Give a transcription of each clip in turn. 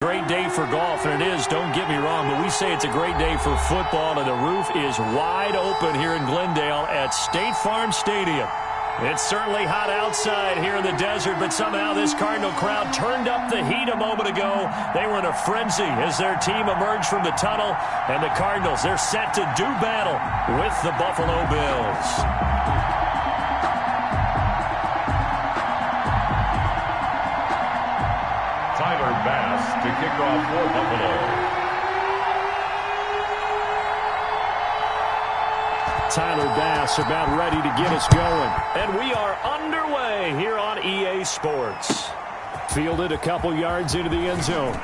Great day for golf, and it is, don't get me wrong, but we say it's a great day for football, and the roof is wide open here in Glendale at State Farm Stadium. It's certainly hot outside here in the desert, but somehow this Cardinal crowd turned up the heat a moment ago. They were in a frenzy as their team emerged from the tunnel, and the Cardinals, they're set to do battle with the Buffalo Bills. To kick off for Buffalo. Tyler Bass about ready to get us going. And we are underway here on EA Sports. Fielded a couple yards into the end zone.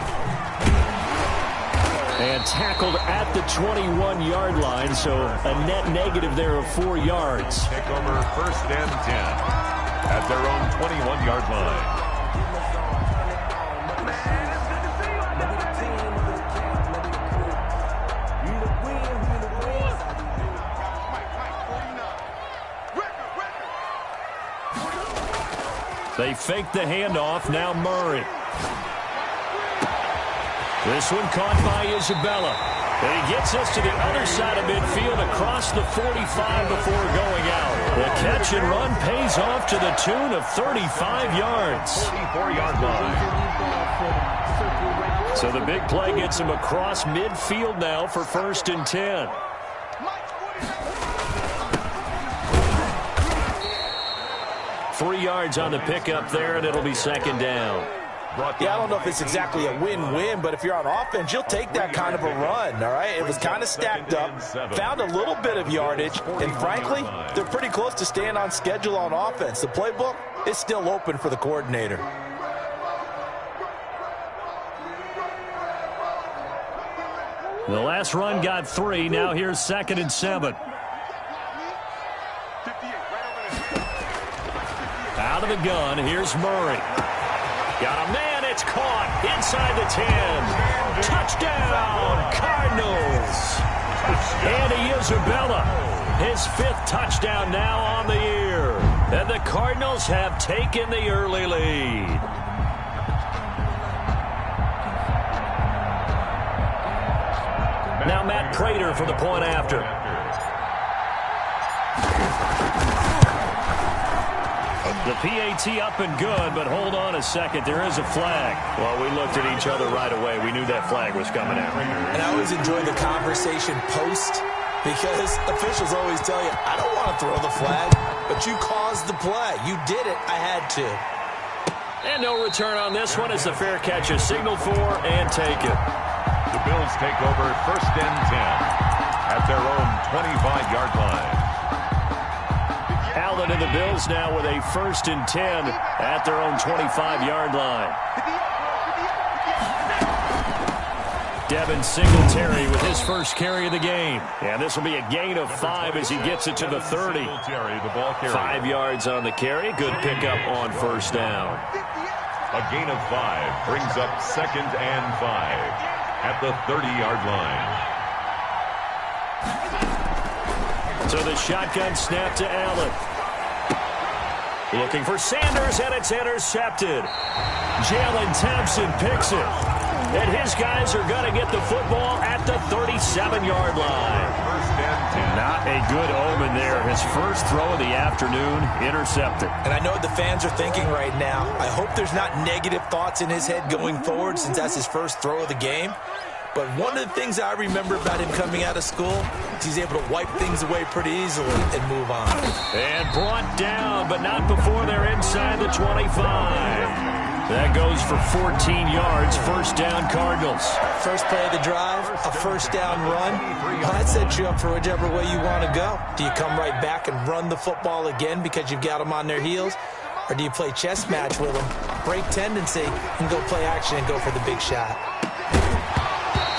And tackled at the 21-yard line, so a net negative there of 4 yards. Take over 1st and 10 at their own 21-yard line. They fake the handoff. Now Murray. This one caught by Isabella. And he gets us to the other side of midfield across the 45 before going out. The catch and run pays off to the tune of 35 yards. 44-yard line. So the big play gets him across midfield now for 1st and 10. Three yards on the pickup there, and it'll be 2nd down. Yeah, I don't know if it's exactly a win-win, but if you're on offense, you'll take that kind of a run, all right? It was kind of stacked up, found a little bit of yardage, and frankly, they're pretty close to staying on schedule on offense. The playbook is still open for the coordinator. The last run got 3. Now here's 2nd and 7. Out of the gun, here's Murray. Got a man, it's caught inside the 10. Touchdown, Cardinals. Andy Isabella, his 5th touchdown now on the year. And the Cardinals have taken the early lead. Now Matt Prater for the point after. The PAT up and good, but hold on a second. There is a flag. Well, we looked at each other right away. We knew that flag was coming out. And I always enjoy the conversation post because officials always tell you, I don't want to throw the flag, but you caused the play. You did it. I had to. And no return on this one as the fair catch is signaled for and taken. The Bills take over 1st and 10 at their own 25-yard line. Allen and the Bills now with a 1st and 10 at their own 25-yard line. Devin Singletary with his first carry of the game. And this will be a gain of 5 as he gets it to the 30. 5 yards on the carry. Good pickup on 1st down. A gain of 5 brings up 2nd and 5 at the 30-yard line. So the shotgun snap to Allen. Looking for Sanders, and it's intercepted. Jalen Thompson picks it. And his guys are going to get the football at the 37-yard line. 1st and 10. Not a good omen there. His first throw of the afternoon intercepted. And I know what the fans are thinking right now. I hope there's not negative thoughts in his head going forward since that's his first throw of the game. But one of the things I remember about him coming out of school is he's able to wipe things away pretty easily and move on. And brought down, but not before they're inside the 25. That goes for 14 yards. 1st down, Cardinals. First play of the drive, a 1st down run. Well, that sets you up for whichever way you want to go. Do you come right back and run the football again because you've got them on their heels? Or do you play chess match with them, break tendency, and go play action and go for the big shot?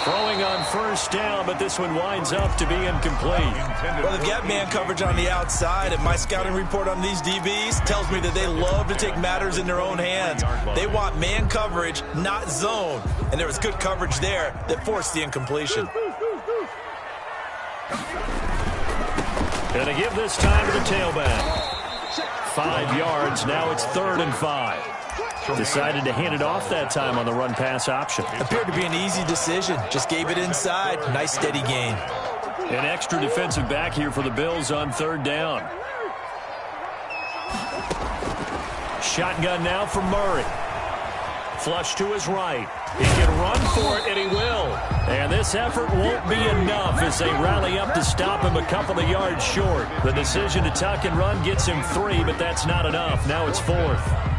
Throwing on 1st down, but this one winds up to be incomplete. Well, they've got man coverage on the outside, and my scouting report on these DBs tells me that they love to take matters in their own hands. They want man coverage, not zone. And there was good coverage there that forced the incompletion. Going to give this time to the tailback. 5 yards, now it's 3rd and 5. Decided to hand it off that time on the run-pass option. Appeared to be an easy decision. Just gave it inside. Nice steady gain. An extra defensive back here for the Bills on third down. Shotgun now from Murray. Flush to his right. He can run for it, and he will. And this effort won't be enough as they rally up to stop him a couple of yards short. The decision to tuck and run gets him 3, but that's not enough. Now it's 4th.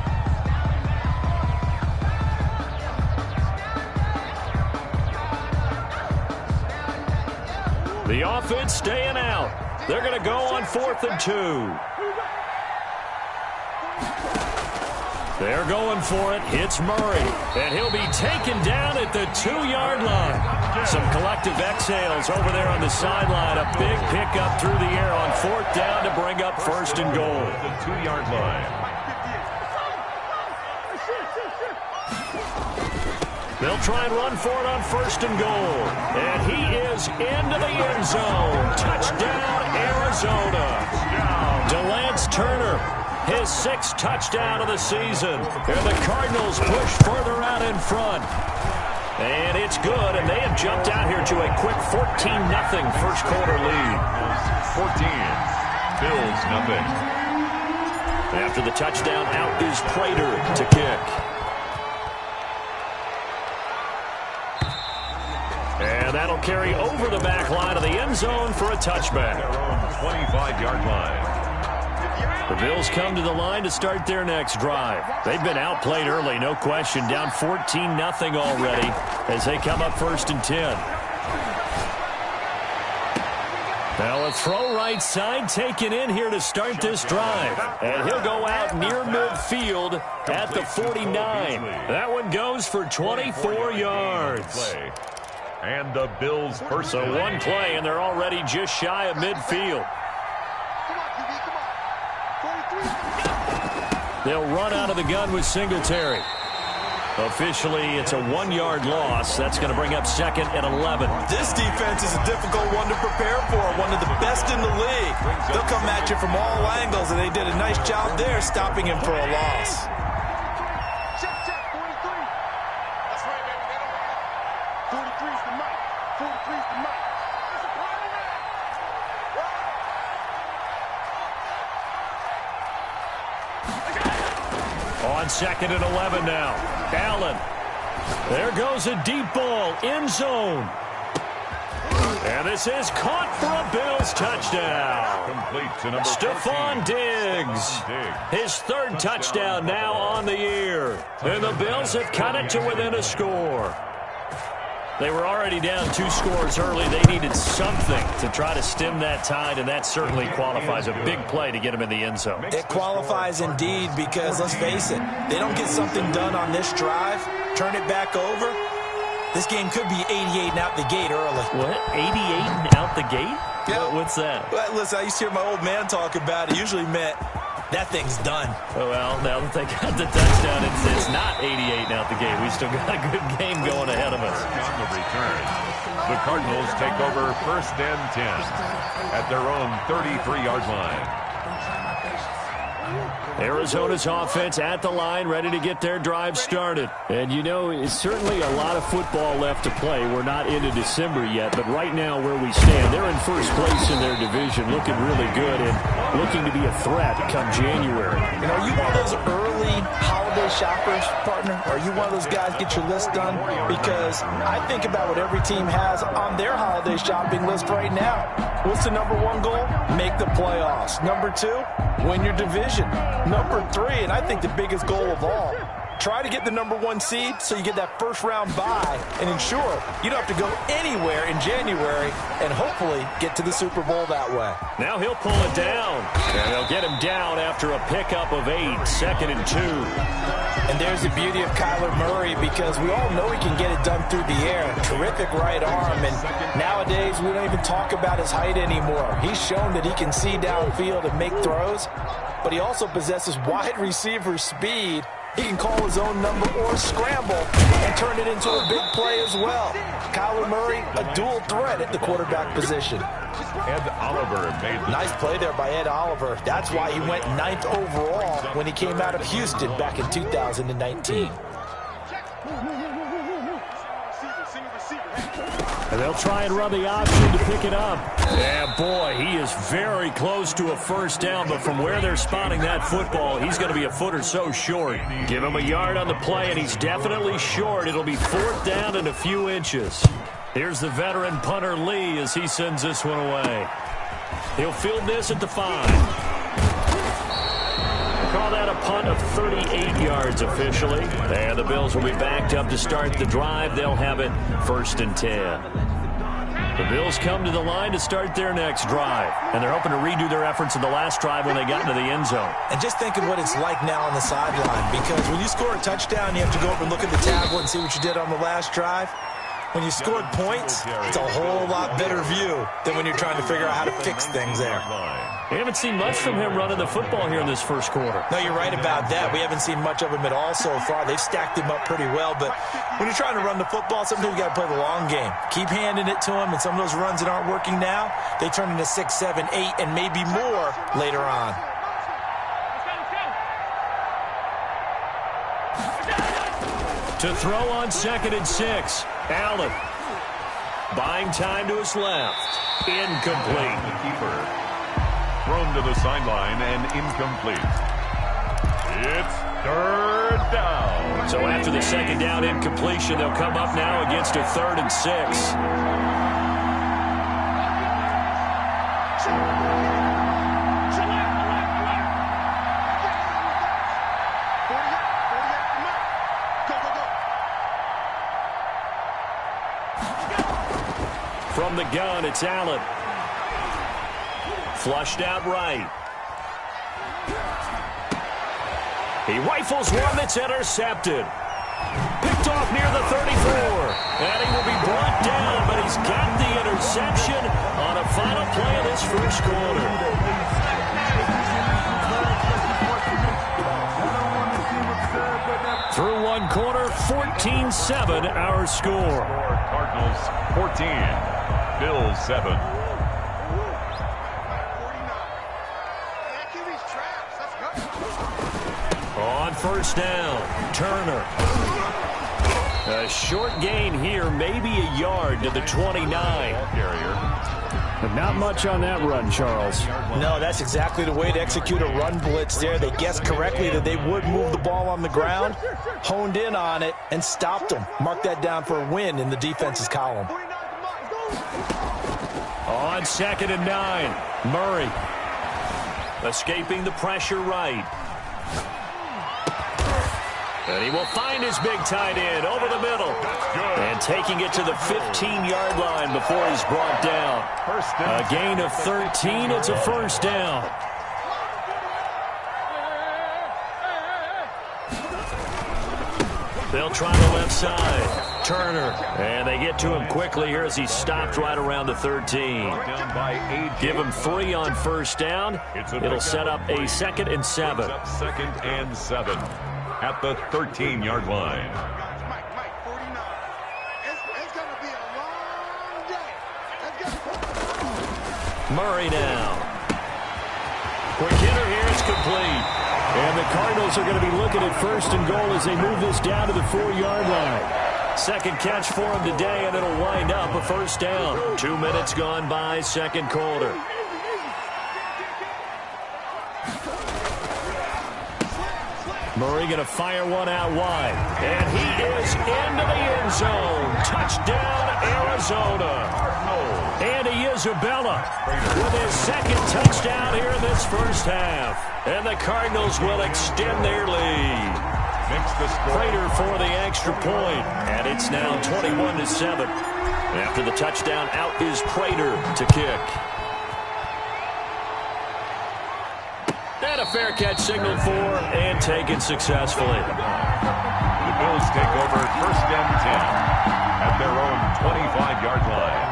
The offense staying out. They're going to go on 4th and 2. They're going for it. It's Murray. And he'll be taken down at the 2-yard line. Some collective exhales over there on the sideline. A big pickup through the air on 4th down to bring up 1st and goal. The 2-yard line. They'll try and run for it on 1st and goal. And he is into the end zone. Touchdown, Arizona. DeLance Turner, his 6th touchdown of the season. And the Cardinals push further out in front. And it's good, and they have jumped out here to a quick 14-0 first quarter lead. 14, Bills nothing. After the touchdown, out is Prater to kick. And that'll carry over the back line of the end zone for a touchback. Their own 25-yard line. The Bills come to the line to start their next drive. They've been outplayed early, no question. Down 14-0 already as they come up 1st and 10. Now a throw right side taken in here to start this drive. And he'll go out near midfield at the 49. That one goes for 24 yards. And the Bills first. So one play, and they're already just shy of midfield. They'll run out of the gun with Singletary. Officially, it's a 1-yard loss. That's going to bring up 2nd and 11. This defense is a difficult one to prepare for, one of the best in the league. They'll come at you from all angles, and they did a nice job there stopping him for a loss. On 2nd and 11 now. Allen. There goes a deep ball. End zone. And this is caught for a Bills touchdown. Complete to number Stephon 14. Diggs. His 3rd touchdown now on the year. And the Bills have cut it to within a score. They were already down 2 scores early. They needed something to try to stem that tide, and that certainly qualifies. A big play to get them in the end zone. It qualifies indeed because, let's face it, they don't get something done on this drive, turn it back over, this game could be 88 and out the gate early. What? 88 and out the gate? Yeah. What's that? Well, listen, I used to hear my old man talk about it. Usually meant that thing's done. Oh, well, now that they got the touchdown, it's not 88 and out the gate. We still got a good game going ahead of us. On the return, the Cardinals take over 1st and 10 at their own 33-yard line. Arizona's offense at the line, ready to get their drive started. And, you know, it's certainly a lot of football left to play. We're not into December yet, but right now where we stand, they're in first place in their division, looking really good and looking to be a threat come January. You know, are you one of those early holiday shoppers, partner? Are you one of those guys get your list done? Because I think about what every team has on their holiday shopping list right now. What's the number 1 goal? Make the playoffs. Number 2, win your division. Number 3, and I think the biggest goal of all, try to get the number 1 seed so you get that first-round bye and ensure you don't have to go anywhere in January and hopefully get to the Super Bowl that way. Now he'll pull it down, and they'll get him down after a pickup of 8, 2nd and 2. And there's the beauty of Kyler Murray because we all know he can get it done through the air. Terrific right arm, and nowadays we don't even talk about his height anymore. He's shown that he can see downfield and make throws, but he also possesses wide receiver speed He can call his own number or scramble and turn it into a big play as well. Kyler Murray, a dual threat at the quarterback position. Ed Oliver made the Nice play there by Ed Oliver. That's why he went 9th overall when he came out of Houston back in 2019. And they'll try and run the option to pick it up. Yeah, boy, he is very close to a first down, but from where they're spotting that football, he's going to be a foot or so short. Give him a yard on the play, and he's definitely short. It'll be 4th down and a few inches. Here's the veteran punter Lee as he sends this one away. He'll field this at the 5. Call that a punt of 38 yards officially. And the Bills will be backed up to start the drive. They'll have it 1st and 10. The Bills come to the line to start their next drive. And they're hoping to redo their efforts in the last drive when they got into the end zone. And just think of what it's like now on the sideline. Because when you score a touchdown, you have to go up and look at the tablet and see what you did on the last drive. When you scored points, it's a whole lot better view than when you're trying to figure out how to fix things there. We haven't seen much from him running the football here in this first quarter. No, you're right about that. We haven't seen much of him at all so far. They've stacked him up pretty well, but when you're trying to run the football, sometimes you got to play the long game. Keep handing it to him, and some of those runs that aren't working now, they turn into 6, 7, 8, and maybe more later on. To throw on 2nd and 6. Allen. Buying time to his left. Incomplete. The keeper. Thrown to the sideline and incomplete. It's 3rd down. So after the 2nd down incompletion, they'll come up now against a 3rd and 6. From the gun, it's Allen. Flushed out right. He rifles one that's intercepted. Picked off near the 34. And he will be brought down, but he's got the interception on a final play of this first quarter. Through one quarter, 14-7 our score. Cardinals 14. Bills 7. On 1st down, Turner. A short gain here, maybe a yard to the 29. But not much on that run, Charles. No, that's exactly the way to execute a run blitz there. They guessed correctly that they would move the ball on the ground, honed in on it, and stopped them. Mark that down for a win in the defense's column. On 2nd and 9, Murray. Escaping the pressure right. And he will find his big tight end over the middle. And taking it to the 15-yard line before he's brought down. A gain of 13. It's a 1st down. They'll try the left side. Turner. And they get to him quickly here as he's stopped right around the 13. Give him 3 on 1st down. It'll set up a 2nd and 7. 2nd and 7 at the 13-yard line. Murray now. Quick hitter here. It's complete. And the Cardinals are going to be looking at 1st and goal as they move this down to the 4-yard line. Second catch for him today, and it'll wind up a 1st down. 2 minutes gone by, 2nd quarter. Murray going to fire one out wide. And he is into the end zone. Touchdown, Arizona. Andy Isabella with his 2nd touchdown here in this first half. And the Cardinals will extend their lead. Prater for the extra point. And it's now 21-7. After the touchdown, out is Prater to kick. And a fair catch signaled for and taken successfully. The Bills take over 1st and 10 at their own 25-yard line.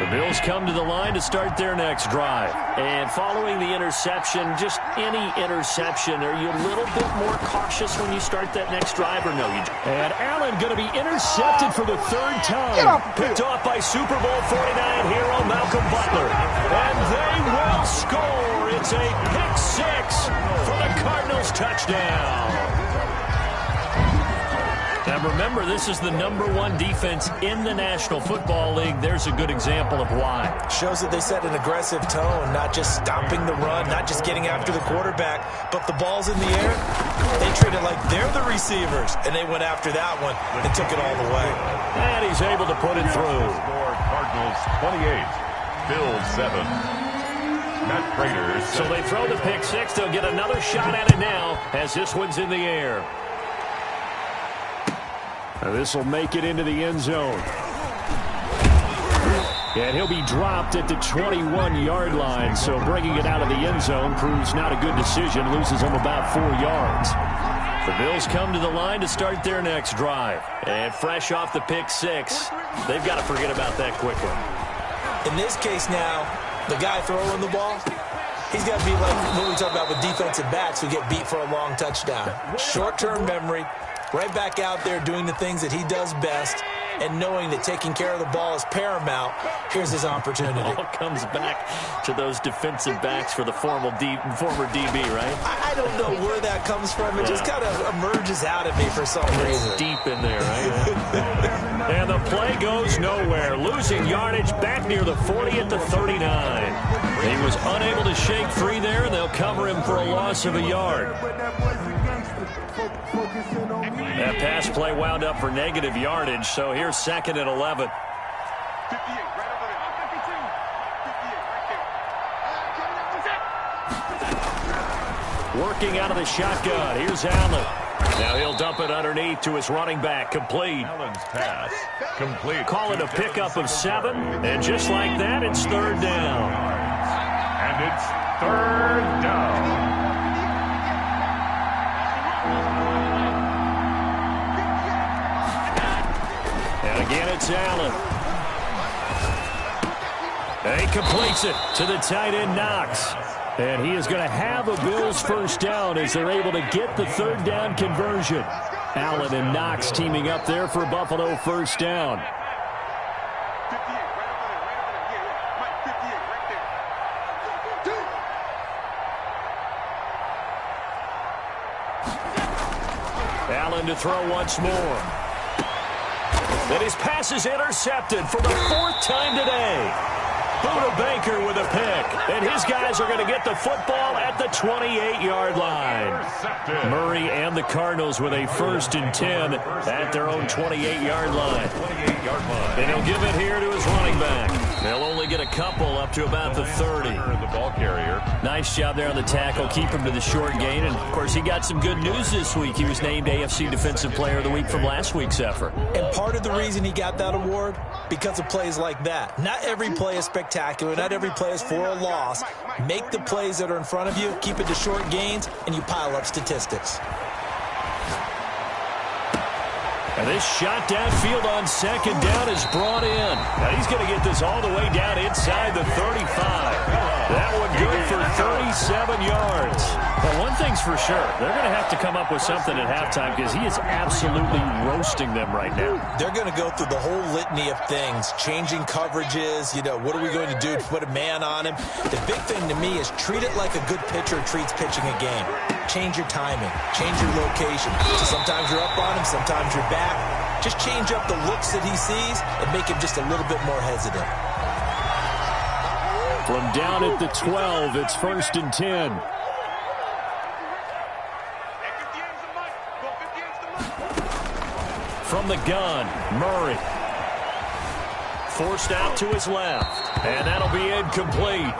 The Bills come to the line to start their next drive. And following the interception, just any interception, are you a little bit more cautious when you start that next drive or no? And Allen going to be intercepted for the third time. Picked off by Super Bowl 49 hero Malcolm Butler. And they will score. It's a pick six for the Cardinals touchdown. Now remember, this is the #1 defense in the National Football League. There's a good example of why. Shows that they set an aggressive tone, not just stopping the run, not just getting after the quarterback, but the ball's in the air. They treat it like they're the receivers, and they went after that one and took it all the way. And he's able to put it through. Score Cardinals 28, Bills 7. Matt Prater. So they throw the pick six. They'll get another shot at it now as this one's in the air. This will make it into the end zone. And he'll be dropped at the 21-yard line. So bringing it out of the end zone proves not a good decision. Loses him about 4 yards. The Bills come to the line to start their next drive. And fresh off the pick six, they've got to forget about that quickly. In this case now, the guy throwing the ball, he's got to be like what we talk about with defensive backs who get beat for a long touchdown. Short-term memory, right back out there doing the things that he does best, and knowing that taking care of the ball is paramount. Here's his opportunity. It all comes back to those defensive backs for the former DB, right? I don't know where that comes from. It just kind of emerges out at me for some reason. It's deep in there, right? And the play goes nowhere. Losing yardage back near the 40 at the 39. He was unable to shake free there, and they'll cover him for a loss of a yard. That pass play wound up for negative yardage, so here's 2nd and 11. Working out of the shotgun. Here's Allen. Now he'll dump it underneath to his running back. Complete. Allen's pass. Complete. Call it a pickup of 7. And just like that, it's 3rd down. And it's 3rd down. And again, it's Allen. And he completes it to the tight end, Knox. And he is going to have a Bills first down as they're able to get the 3rd down conversion. Allen and Knox teaming up there for Buffalo first down. Allen to throw once more. And his pass is intercepted for the 4th time today. Buda Baker with a pick. And his guys are going to get the football at the 28-yard line. Murray and the Cardinals with a 1st and 10 at their own 28-yard line. And he'll give it here to his running back. They'll only get a couple up to about the 30. The ball carrier. Nice job there on the tackle. Keep him to the short gain. And, of course, he got some good news this week. He was named AFC Defensive Player of the Week from last week's effort. And part of the reason he got that award, because of plays like that. Not every play is spectacular. Not every play is for a loss. Make the plays that are in front of you, keep it to short gains, and you pile up statistics. And this shot downfield on 2nd down is brought in. Now he's going to get this all the way down inside the 35. That one good for 37 yards. But one thing's for sure, they're going to have to come up with something at halftime because he is absolutely roasting them right now. They're going to go through the whole litany of things, changing coverages, what are we going to do to put a man on him? The big thing to me is treat it like a good pitcher treats pitching a game. Change your timing, change your location. So sometimes you're up on him, sometimes you're back. Just change up the looks that he sees and make him just a little bit more hesitant. From down at the 12, it's 1st and 10. From the gun, Murray. Forced out to his left. And that'll be incomplete.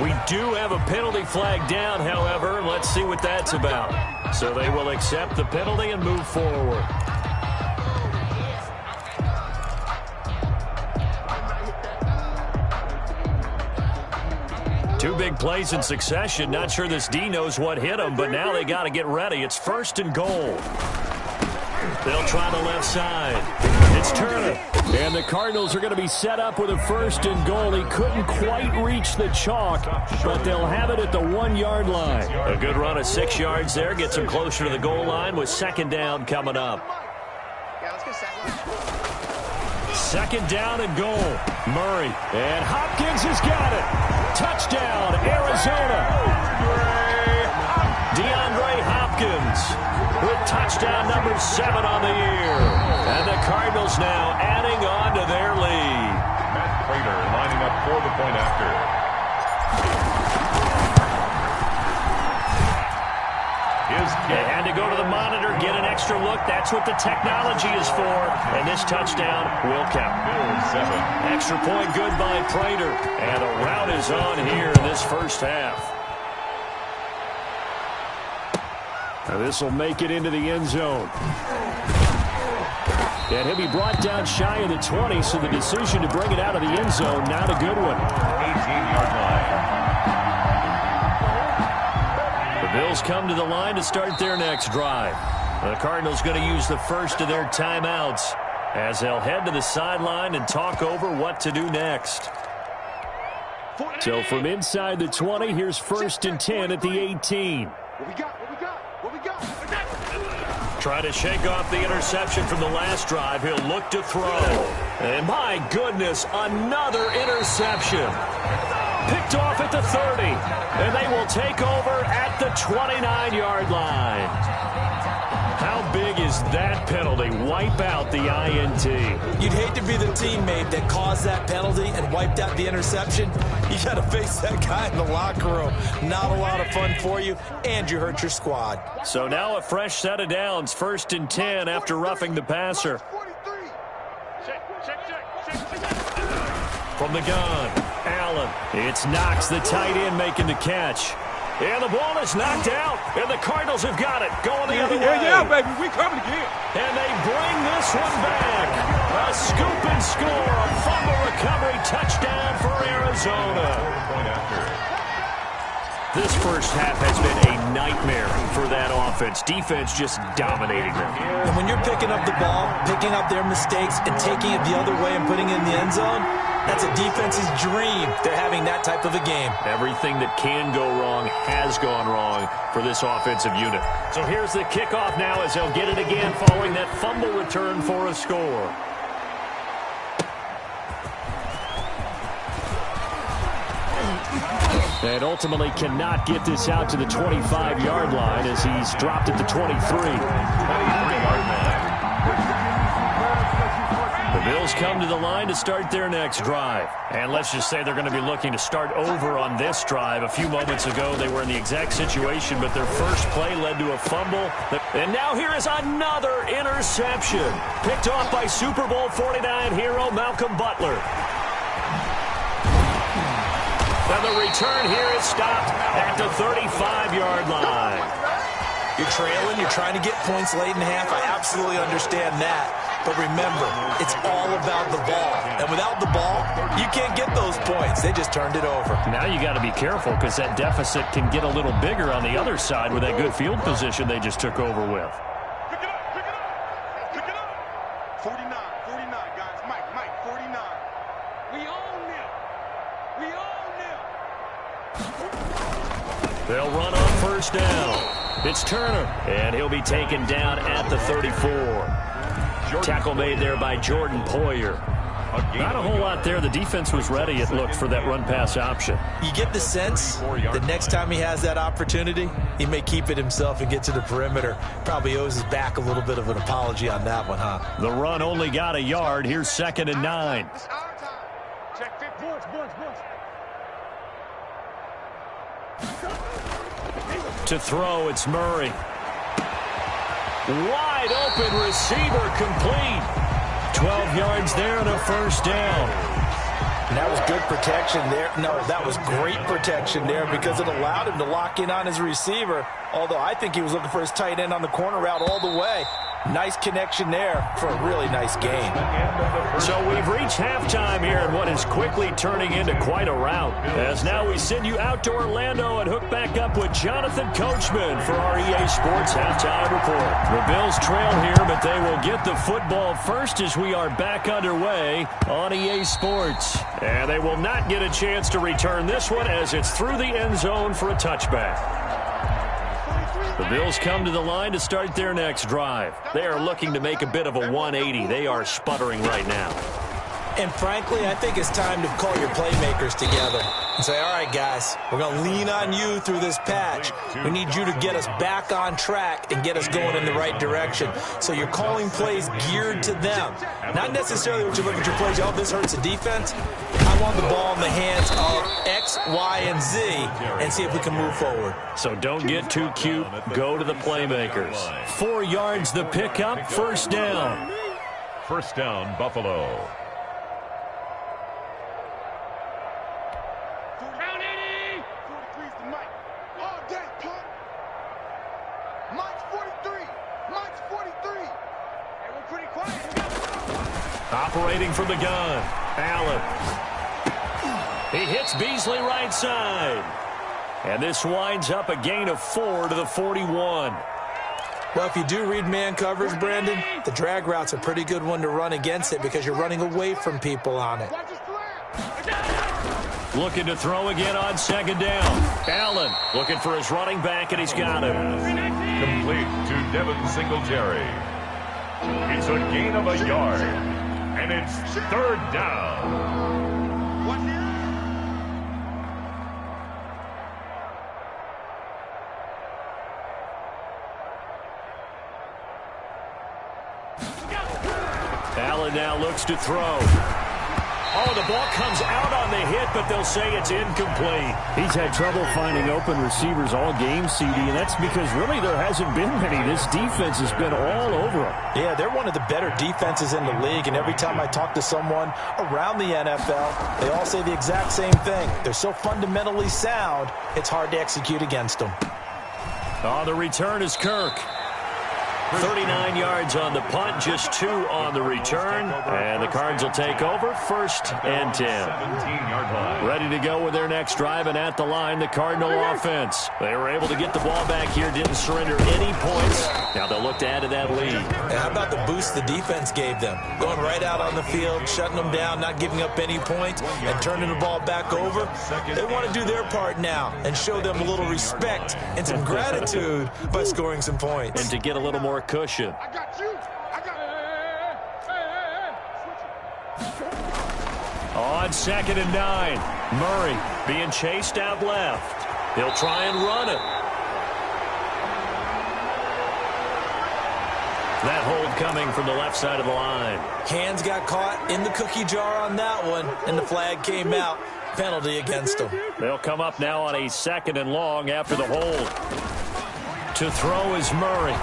We do have a penalty flag down, however. Let's see what that's about. So they will accept the penalty and move forward. Two big plays in succession. Not sure this D knows what hit him, but now they got to get ready. It's 1st and goal. They'll try the left side. It's Turner. And the Cardinals are going to be set up with a 1st and goal. He couldn't quite reach the chalk, but they'll have it at the 1-yard line. A good run of 6 yards there. Gets them closer to the goal line with 2nd down coming up. Second down and goal. Murray. And Hopkins has got it. Touchdown, Arizona. DeAndre Hopkins with touchdown number 7 on the year. And the Cardinals now adding on to their lead. Matt Prater lining up for the point after. They had to go to the monitor, get an extra look. That's what the technology is for. And this touchdown will count. Extra point good by Prater. And a rout is on here in this first half. Now this will make it into the end zone. And he'll be brought down shy of the 20, so the decision to bring it out of the end zone, not a good one. 18-yard line. Bills come to the line to start their next drive. The Cardinals going to use the first of their timeouts as they'll head to the sideline and talk over what to do next. So from inside the 20, here's 1st and 10 at the 18. What we got? Try to shake off the interception from the last drive. He'll look to throw. And my goodness, another interception. Picked off at the 30, and they will take over at the 29-yard line. How big is that penalty? Wipe out the INT. You'd hate to be the teammate that caused that penalty and wiped out the interception. You got to face that guy in the locker room. Not a lot of fun for you, and you hurt your squad. So now a fresh set of downs. 1st and 10 after roughing the passer. From the gun, Allen. It's Knox, the tight end, making the catch. And the ball is knocked out, and the Cardinals have got it. Going the other way. Yeah, baby, we coming again. And they bring this one back. A scoop and score, a fumble recovery touchdown for Arizona. This first half has been a nightmare for that offense. Defense just dominating them. And when you're picking up the ball, picking up their mistakes, and taking it the other way and putting it in the end zone, that's a defense's dream. They're having that type of a game. Everything that can go wrong has gone wrong for this offensive unit. So here's the kickoff now as they'll get it again following that fumble return for a score. And ultimately cannot get this out to the 25-yard line as he's dropped at the 23. 23-yard line. The Bills come to the line to start their next drive. And let's just say they're going to be looking to start over on this drive. A few moments ago, they were in the exact situation, but their first play led to a fumble. And now here is another interception. Picked off by Super Bowl 49 hero Malcolm Butler. And the return here is stopped at the 35-yard line. You're trailing, you're trying to get points late in the half. I absolutely understand that. But remember, it's all about the ball. And without the ball, you can't get those points. They just turned it over. Now you got to be careful because that deficit can get a little bigger on the other side with that good field position they just took over with. Pick it up. 49, guys. Mike, 49. We own them. They'll run on first down. It's Turner, and he'll be taken down at the 34. Tackle made there by Jordan Poyer. Not a whole lot there. The defense was ready, it looked, for that run-pass option. You get the sense that next time he has that opportunity, he may keep it himself and get to the perimeter. Probably owes his back a little bit of an apology on that one, huh? The run only got a yard. Here's 2nd and 9. Check fit points. To throw, it's Murray. Wide open receiver complete. 12 yards there and a first down. And that was good protection there. No, that was great protection there because it allowed him to lock in on his receiver. Although I think he was looking for his tight end on the corner route all the way. Nice connection there for a really nice game. So we've reached halftime here in what is quickly turning into quite a rout. As now we send you out to Orlando and hook back up with Jonathan Coachman for our EA Sports Halftime Report. The Bills trail here, but they will get the football first as we are back underway on EA Sports. And they will not get a chance to return this one as it's through the end zone for a touchback. The Bills come to the line to start their next drive. They are looking to make a bit of a 180. They are sputtering right now. And frankly, I think it's time to call your playmakers together and say, all right, guys, we're going to lean on you through this patch. We need you to get us back on track and get us going in the right direction. So you're calling plays geared to them. Not necessarily when you look at your plays, oh, this hurts the defense. I want the ball in the hands of X, Y, and Z and see if we can move forward. So don't get too cute. Go to the playmakers. 4 yards the pickup, first down. First down, Buffalo. Operating from the gun, Allen. He hits Beasley right side. And this winds up a gain of 4 to the 41. Well, if you do read man coverage, Brandon, the drag route's a pretty good one to run against it because you're running away from people on it. Looking to throw again on second down. Allen looking for his running back, and he's got him. Complete to Devin Singletary. It's a gain of a yard, and it's third down. Allen now looks to throw. Oh, the ball comes out on the hit, but they'll say it's incomplete. He's had trouble finding open receivers all game, CD, and that's because really there hasn't been many. This defense has been all over him. Yeah, they're one of the better defenses in the league, and every time I talk to someone around the NFL, they all say the exact same thing. They're so fundamentally sound, it's hard to execute against them. On the return is Kirk. 39 yards on the punt, just 2 on the return. And the Cards will take over, first and 10. Ready to go with their next drive, and at the line, the Cardinal offense. They were able to get the ball back here, didn't surrender any points. Now they'll look to add to that lead. And how about the boost the defense gave them? Going right out on the field, shutting them down, not giving up any points, and turning the ball back over. They want to do their part now and show them a little respect and some gratitude by scoring some points. And to get a little more cushion. I got you. On second and 9, Murray being chased out left. He'll try and run it. That hold coming from the left side of the line. Hands got caught in the cookie jar on that one, and the flag came out. Penalty against them. They'll come up now on a second and long after the hold. To throw is Murray.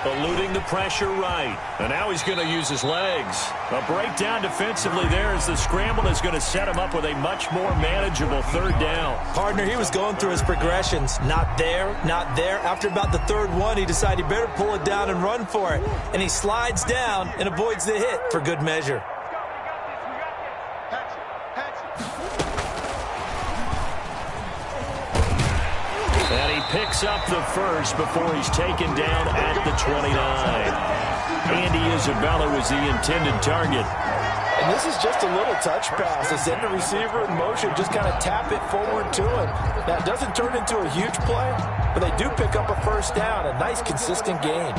Eluding the pressure right. And now he's going to use his legs. A breakdown defensively there as the scramble is going to set him up with a much more manageable third down. Partner, he was going through his progressions. Not there, not there. After about the third one, he decided he better pull it down and run for it. And he slides down and avoids the hit for good measure. And he picks up the first before he's taken down at the 29. Andy Isabella was the intended target. And this is just a little touch pass. They send the receiver in motion, just kind of tap it forward to him. Now, it doesn't turn into a huge play, but they do pick up a first down, a nice, consistent gain.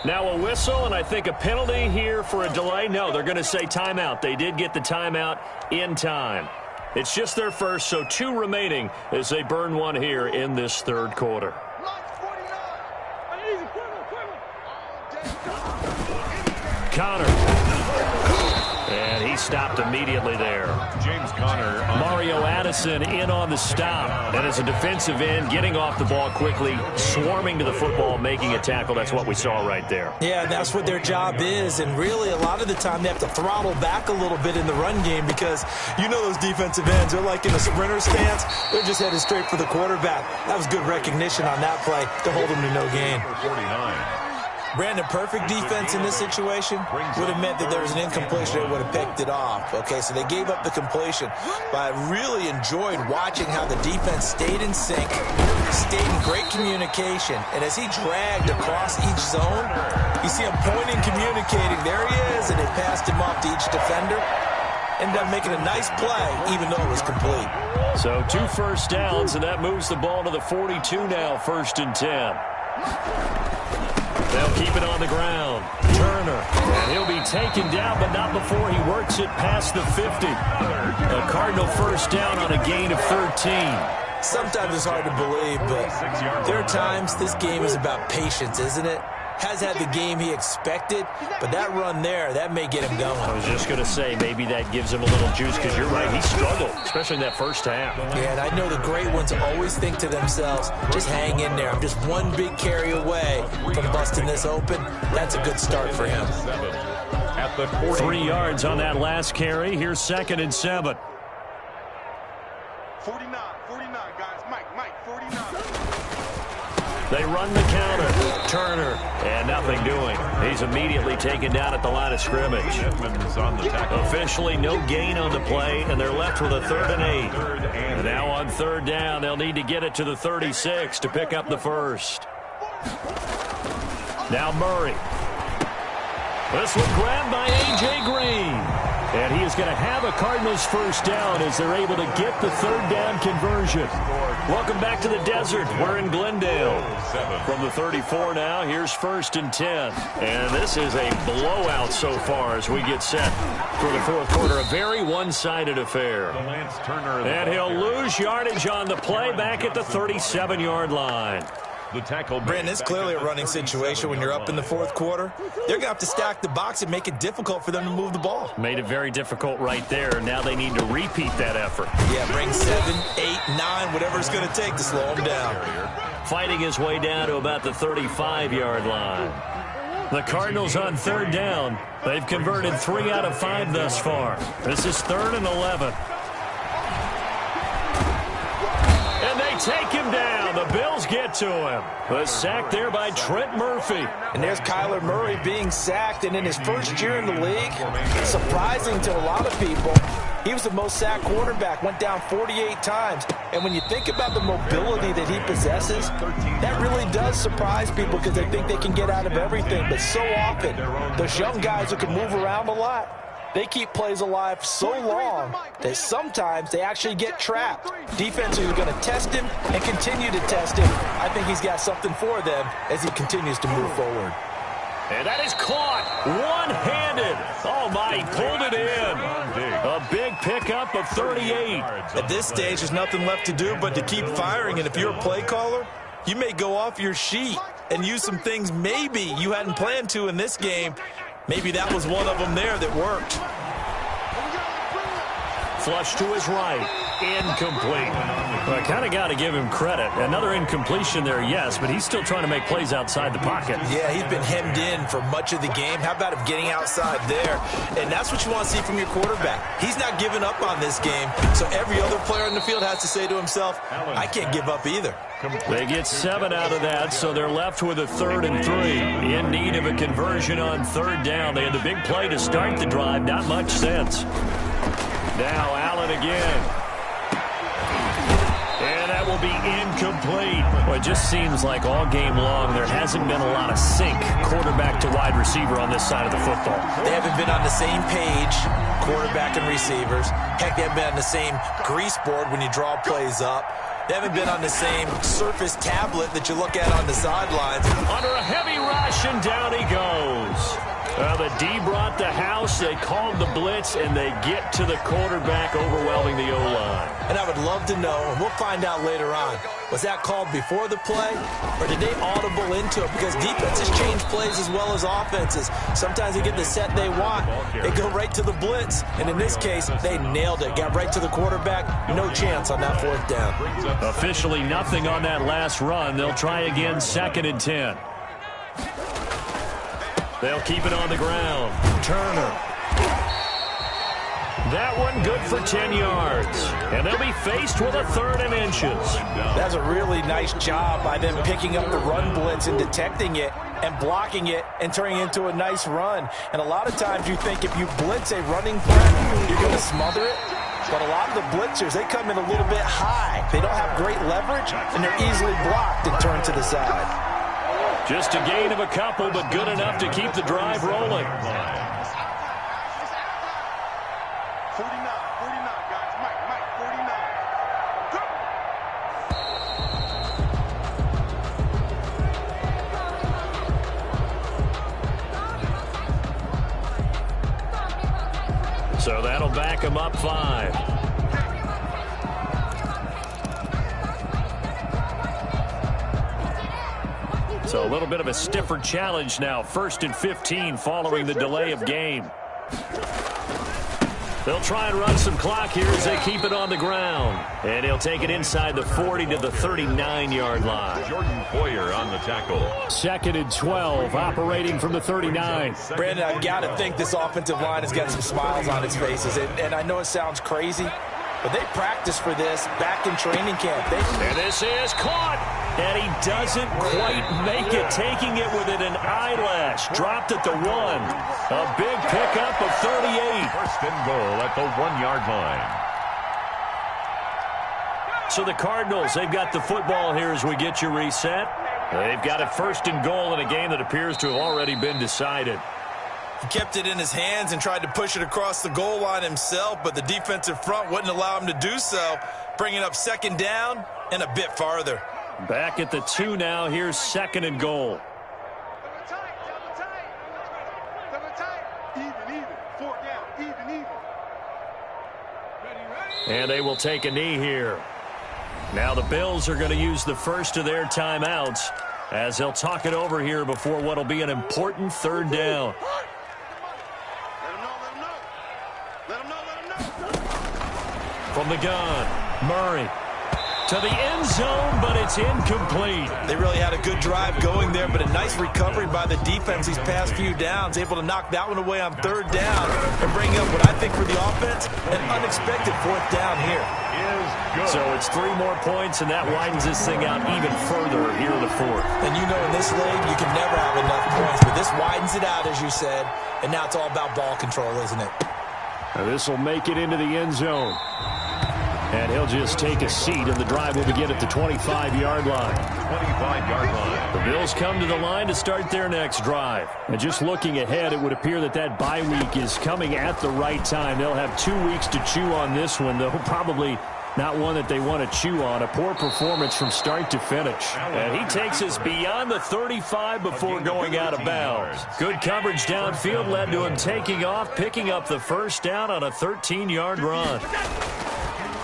Now a whistle, and I think a penalty here for a delay. No, they're going to say timeout. They did get the timeout in time. It's just their first, so 2 remaining as they burn one here in this third quarter. Connor And he stopped immediately there. James Conner. Mario Addison in on the stop. And as a defensive end, getting off the ball quickly, swarming to the football, making a tackle. That's what we saw right there. Yeah, that's what their job is. And really, a lot of the time, they have to throttle back a little bit in the run game because you know those defensive ends, they're like in a sprinter stance. They're just headed straight for the quarterback. That was good recognition on that play to hold him to no gain. 49. Brandon, perfect defense in this situation would have meant that there was an incompletion that would have picked it off. Okay, so they gave up the completion. But I really enjoyed watching how the defense stayed in sync, stayed in great communication. And as he dragged across each zone, you see him pointing, communicating. There he is, and they passed him off to each defender. Ended up making a nice play, even though it was complete. So 2 first downs, and that moves the ball to the 42 now, 1st and 10. They'll keep it on the ground. Turner. And he'll be taken down, but not before he works it past the 50. A Cardinal first down on a gain of 13. Sometimes it's hard to believe, but there are times this game is about patience, isn't it? Has had the game he expected, but that run there, that may get him going. I was just going to say, maybe that gives him a little juice, because you're right, he struggled, especially in that first half. Yeah, and I know the great ones always think to themselves, just hang in there. I'm just one big carry away from busting this open. That's a good start for him. At the 3 yards on that last carry. Here's 2nd and 7. 49, guys. Mike, 49. They run the counter. Turner. And nothing doing. He's immediately taken down at the line of scrimmage. on the tackle. Officially no gain on the play, and they're left with a 3rd and 8. And now on 3rd down, they'll need to get it to the 36 to pick up the first. Now Murray. This one grabbed by A.J. Green. And he is going to have a Cardinals first down as they're able to get the 3rd down conversion. Welcome back to the desert. We're in Glendale. From the 34 now, here's 1st and 10. And this is a blowout so far as we get set for the 4th quarter. A very one-sided affair. And he'll lose yardage on the play back at the 37-yard line. The tackle. Brandon, it's clearly a running situation when you're up in the 4th quarter. They're going to have to stack the box and make it difficult for them to move the ball. Made it very difficult right there. Now they need to repeat that effort. Yeah, bring 7, 8, 9, whatever it's going to take to slow them down. Fighting his way down to about the 35-yard line. The Cardinals on 3rd down. They've converted 3 out of 5 thus far. This is 3rd and 11. And they take him down. The Bills get to him. The sack there by Trent Murphy. And there's Kyler Murray being sacked, and in his first year in the league, surprising to a lot of people, he was the most sacked quarterback, went down 48 times. And when you think about the mobility that he possesses, that really does surprise people because they think they can get out of everything. But so often, those young guys who can move around a lot, they keep plays alive so long that sometimes they actually get trapped. Defense is going to test him and continue to test him. I think he's got something for them as he continues to move forward. And that is caught one-handed. Oh, my, he pulled it in. A big pickup of 38. At this stage, there's nothing left to do but to keep firing. And if you're a play caller, you may go off your sheet and use some things maybe you hadn't planned to in this game. Maybe that was one of them there that worked. Flush to his right. Incomplete. Well, I kind of got to give him credit. Another incompletion there, yes, but he's still trying to make plays outside the pocket. Yeah, he's been hemmed in for much of the game. How about him getting outside there? And that's what you want to see from your quarterback. He's not giving up on this game, so every other player on the field has to say to himself, I can't give up either. They get 7 out of that, so they're left with a 3rd and 3. In need of a conversion on 3rd down. They had the big play to start the drive. Not much sense. Now Allen again. And that will be incomplete. Well, it just seems like all game long there hasn't been a lot of sync quarterback to wide receiver on this side of the football. They haven't been on the same page, quarterback and receivers. Heck, they haven't been on the same grease board when you draw plays up. They haven't been on the same surface tablet that you look at on the sidelines. Under a heavy rush, and down he goes. The D brought the house. They called the blitz, and they get to the quarterback, overwhelming the O-line. And I would love to know, and we'll find out later on, Was that called before the play, or did they audible into it? Because defenses change plays as well as offenses. Sometimes they get the set they want. They go right to the blitz, and in this case, they nailed it. Got right to the quarterback. No chance on that 4th down. Officially nothing on that last run. They'll try again 2nd and 10. They'll keep it on the ground. Turner. That one good for 10 yards. And they'll be faced with a 3rd and inches. That's a really nice job by them picking up the run blitz and detecting it and blocking it and turning it into a nice run. And a lot of times you think if you blitz a running threat, you're going to smother it. But a lot of the blitzers, they come in a little bit high. They don't have great leverage, and they're easily blocked and turned to the side. Just a gain of a couple, but good enough to keep the drive rolling. 49, guys. Mike, 49. Go! So that'll back him up 5. So a little bit of a stiffer challenge now. 1st and 15 following the delay of game. They'll try and run some clock here as they keep it on the ground. And he'll take it inside the 40 to the 39-yard line. Jordan Poyer on the tackle. 2nd and 12, operating from the 39. Brandon, I've got to think this offensive line has got some smiles on its faces. And I know it sounds crazy, but they practiced for this back in training camp. And this is caught. And he doesn't quite make it, taking it within an eyelash. Dropped at the 1. A big pickup of 38. 1st and goal at the 1-yard line. So the Cardinals, they've got the football here as we get you reset. They've got it 1st and goal in a game that appears to have already been decided. He kept it in his hands and tried to push it across the goal line himself, but the defensive front wouldn't allow him to do so, bringing up 2nd down and a bit farther. Back at the 2 now. Here's 2nd and goal. Double tight. Even. 4 down. Even. And they will take a knee here. Now the Bills are going to use the first of their timeouts as they'll talk it over here before what will be an important 3rd down. Let him know. From the gun, Murray. To the end zone, but it's incomplete. They really had a good drive going there, but a nice recovery by the defense these past few downs, able to knock that one away on 3rd down and bring up what I think for the offense, an unexpected 4th down here. So it's 3 more points, and that widens this thing out even further here in the 4th. And you know in this league, you can never have enough points, but this widens it out, as you said, and now it's all about ball control, isn't it? This will make it into the end zone. And he'll just take a seat, and the drive will begin at the 25-yard line. 25-yard line. The Bills come to the line to start their next drive. And just looking ahead, it would appear that bye week is coming at the right time. They'll have 2 weeks to chew on this one, though probably not one that they want to chew on. A poor performance from start to finish. And he takes us beyond the 35 before going out of bounds. Good coverage downfield led to him taking off, picking up the 1st down on a 13-yard run.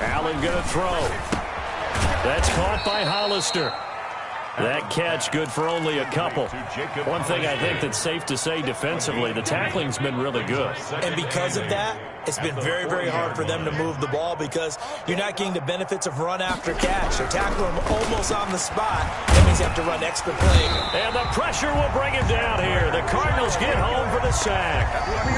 Allen going to throw. That's caught by Hollister. That catch good for only a couple. One thing I think that's safe to say defensively, the tackling's been really good. And because of that, it's been very, very hard for them to move the ball because you're not getting the benefits of run after catch. They're tackling him almost on the spot. That means you have to run extra play. And the pressure will bring him down here. The Cardinals get home for the sack.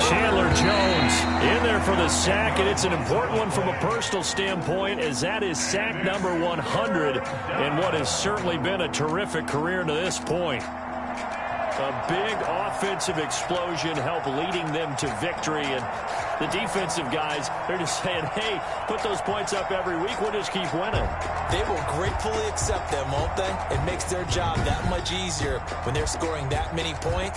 Chandler Jones in there for the sack, and it's an important one from a personal standpoint as that is sack number 100 in what has certainly been a terrific career to this point. A big offensive explosion helped leading them to victory, and the defensive guys, they're just saying, hey, put those points up every week, we'll just keep winning. They will gratefully accept them, won't they? It makes their job that much easier when they're scoring that many points